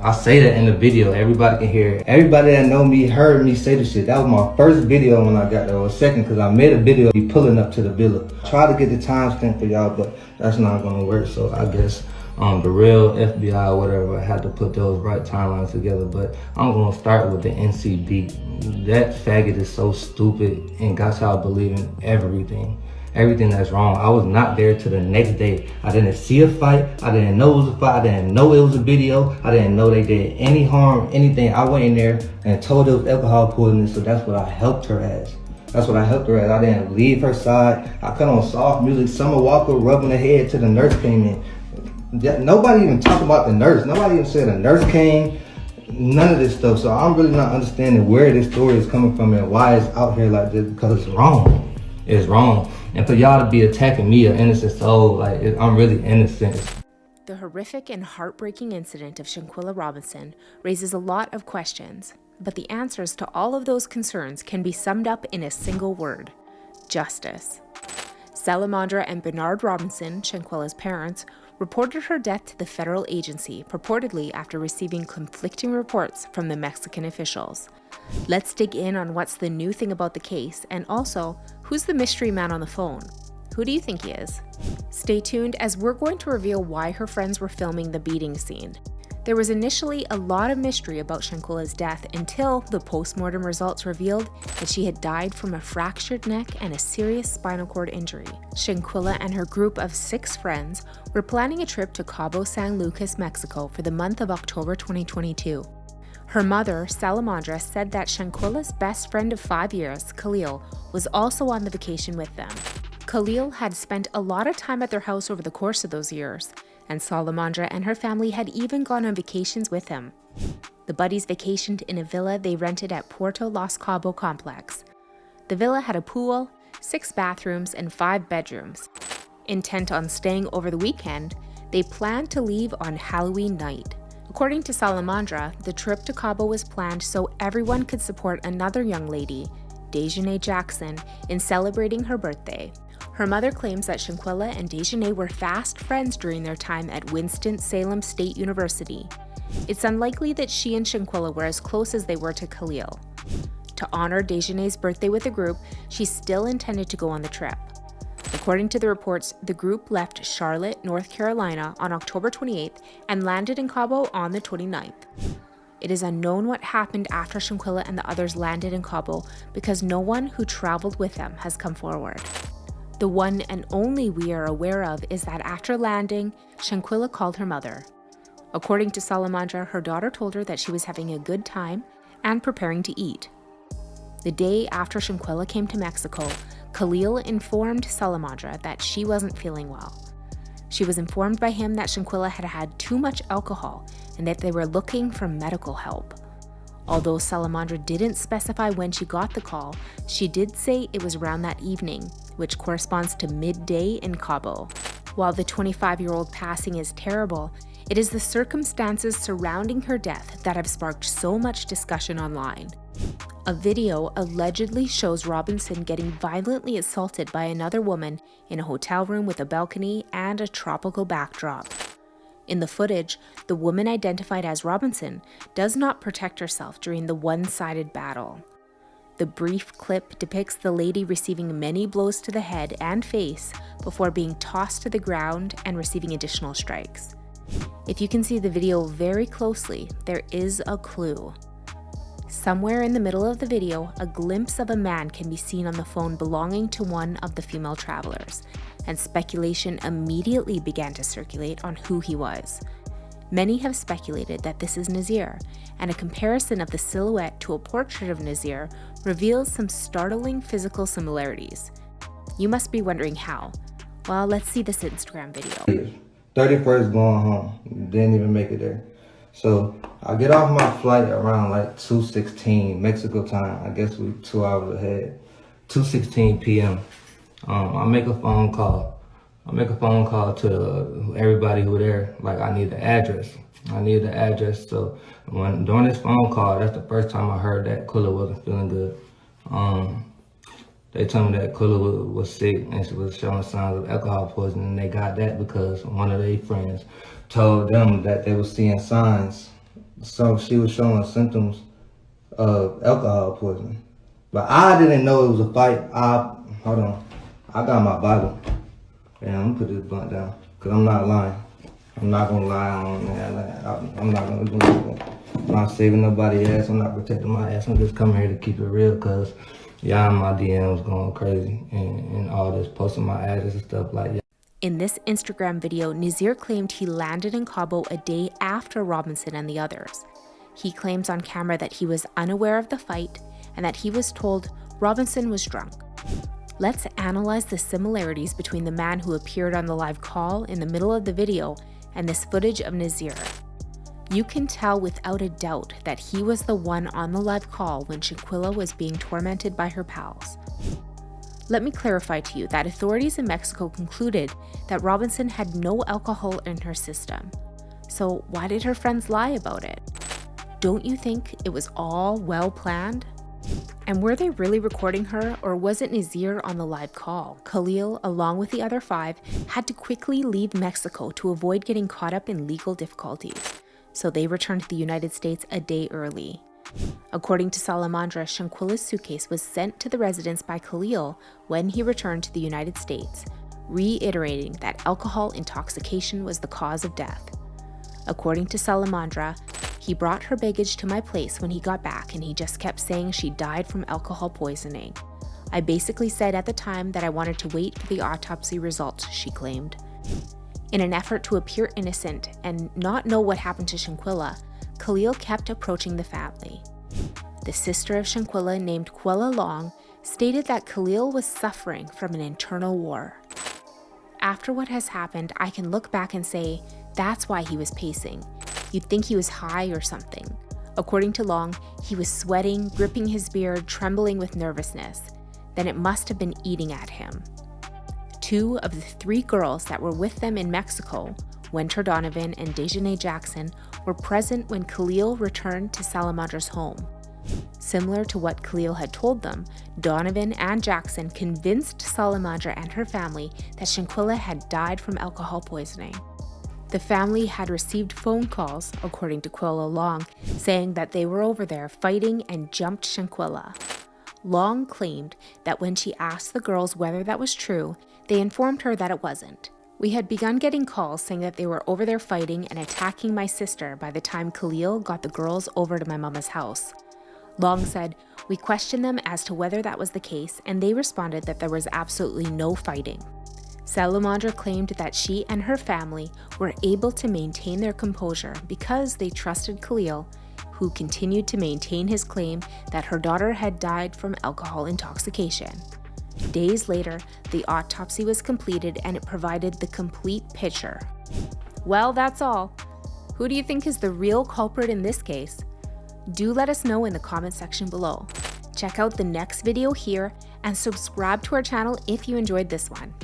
I say that in the video, everybody can hear it. Everybody that know me heard me say the shit. That was my first video when I got there, or second, because I made a video of me pulling up to the villa. Try to get the timestamp for y'all, but that's not gonna work, so I guess the real FBI or whatever had to put those right timelines together. But I'm gonna start with the NCB. That faggot is so stupid and got y'all believing everything that's wrong. I was not there till the next day. I didn't see a fight. I didn't know it was a fight. I didn't know it was a video. I didn't know they did any harm, anything. I went in there and told her it was alcohol poisoning, so that's what I helped her as. I didn't leave her side. I cut on soft music. Summer Walker rubbing her head till the nurse came in. Nobody even talked about the nurse. Nobody even said a nurse came. None of this stuff. So I'm really not understanding where this story is coming from and why it's out here like this, because it's wrong. It's wrong. And for y'all to be attacking me, an innocent soul, like, I'm really innocent. The horrific and heartbreaking incident of Shanquella Robinson raises a lot of questions, but the answers to all of those concerns can be summed up in a single word: justice. Salamondra and Bernard Robinson, Shanquella's parents, reported her death to the federal agency, purportedly after receiving conflicting reports from the Mexican officials. Let's dig in on what's the new thing about the case, and also, who's the mystery man on the phone? Who do you think he is? Stay tuned, as we're going to reveal why her friends were filming the beating scene. There was initially a lot of mystery about Shanquella's death until the post-mortem results revealed that she had died from a fractured neck and a serious spinal cord injury. Shanquella and her group of 6 friends were planning a trip to Cabo San Lucas, Mexico for the month of October 2022. Her mother, Salamondra, said that Shanquella's best friend of 5 years, Khalil, was also on the vacation with them. Khalil had spent a lot of time at their house over the course of those years, and Salamondra and her family had even gone on vacations with him. The buddies vacationed in a villa they rented at Puerto Los Cabo complex. The villa had a pool, 6 bathrooms, and 5 bedrooms. Intent on staying over the weekend, they planned to leave on Halloween night. According to Salamondra, the trip to Cabo was planned so everyone could support another young lady, Dejanay Jackson, in celebrating her birthday. Her mother claims that Shanquella and Dejanay were fast friends during their time at Winston-Salem State University. It's unlikely that she and Shanquella were as close as they were to Khalil. To honor Dejanay's birthday with the group, she still intended to go on the trip. According to the reports, the group left Charlotte, North Carolina on October 28th and landed in Cabo on the 29th. It is unknown what happened after Shanquella and the others landed in Cabo because no one who traveled with them has come forward. The one and only we are aware of is that after landing, Shanquella called her mother. According to Salamondra, her daughter told her that she was having a good time and preparing to eat. The day after Shanquella came to Mexico, Khalil informed Salamondra that she wasn't feeling well. She was informed by him that Shanquella had had too much alcohol and that they were looking for medical help. Although Salamondra didn't specify when she got the call, she did say it was around that evening, which corresponds to midday in Cabo. While the 25-year-old passing is terrible, it is the circumstances surrounding her death that have sparked so much discussion online. A video allegedly shows Robinson getting violently assaulted by another woman in a hotel room with a balcony and a tropical backdrop. In the footage, the woman identified as Robinson does not protect herself during the one-sided battle. The brief clip depicts the lady receiving many blows to the head and face before being tossed to the ground and receiving additional strikes. If you can see the video very closely, there is a clue. Somewhere in the middle of the video, a glimpse of a man can be seen on the phone belonging to one of the female travelers, and speculation immediately began to circulate on who he was. Many have speculated that this is Nazir, and a comparison of the silhouette to a portrait of Nazir reveals some startling physical similarities. You must be wondering how. Well, let's see this Instagram video. 31st going home, didn't even make it there. So I get off my flight around like 2:16 Mexico time. I guess we 2 hours ahead. 2:16 p.m. I make a phone call. To everybody who were there. Like, I need the address. So during this phone call, that's the first time I heard that Kula wasn't feeling good. They told me that Kula was sick and she was showing signs of alcohol poisoning. And they got that because one of their friends told them that they were seeing signs So she was showing symptoms of alcohol poisoning. But I didn't know it was a fight. Hold on. I got my Bible. Yeah, I'm gonna put this blunt down. Cause I'm not lying. I'm not gonna lie on that. I'm not gonna do nothing. I'm not saving nobody's ass. I'm not protecting my ass. I'm just coming here to keep it real, cause y'all in my DMs going crazy and all this posting my address and stuff like that. In this Instagram video, Nazir claimed he landed in Cabo a day after Robinson and the others. He claims on camera that he was unaware of the fight and that he was told Robinson was drunk. Let's analyze the similarities between the man who appeared on the live call in the middle of the video and this footage of Nazir. You can tell without a doubt that he was the one on the live call when Shanquella was being tormented by her pals. Let me clarify to you that authorities in Mexico concluded that Robinson had no alcohol in her system. So why did her friends lie about it? Don't you think it was all well planned? And were they really recording her, or was it Nazir on the live call? Khalil, along with the other 5, had to quickly leave Mexico to avoid getting caught up in legal difficulties, so they returned to the United States a day early. According to Salamondra, Shanquella's suitcase was sent to the residence by Khalil when he returned to the United States, reiterating that alcohol intoxication was the cause of death. According to Salamondra, he brought her baggage to my place when he got back and he just kept saying she died from alcohol poisoning. I basically said at the time that I wanted to wait for the autopsy results, she claimed. In an effort to appear innocent and not know what happened to Shanquella, Khalil kept approaching the family. The sister of Shanquella, named Quella Long, stated that Khalil was suffering from an internal war. After what has happened, I can look back and say, that's why he was pacing. You'd think he was high or something. According to Long, he was sweating, gripping his beard, trembling with nervousness. Then it must have been eating at him. 2 of the 3 girls that were with them in Mexico, Winter Donovan and Dejanay Jackson, were present when Khalil returned to Salamondra's home. Similar to what Khalil had told them, Donovan and Jackson convinced Salamondra and her family that Shanquella had died from alcohol poisoning. The family had received phone calls, according to Quella Long, saying that they were over there fighting and jumped Shanquella. Long claimed that when she asked the girls whether that was true, they informed her that it wasn't. We had begun getting calls saying that they were over there fighting and attacking my sister by the time Khalil got the girls over to my mama's house. Long said, we questioned them as to whether that was the case, and they responded that there was absolutely no fighting. Salamondra claimed that she and her family were able to maintain their composure because they trusted Khalil, who continued to maintain his claim that her daughter had died from alcohol intoxication. Days later, the autopsy was completed and it provided the complete picture. Well, that's all. Who do you think is the real culprit in this case? Do let us know in the comment section below. Check out the next video here and subscribe to our channel if you enjoyed this one.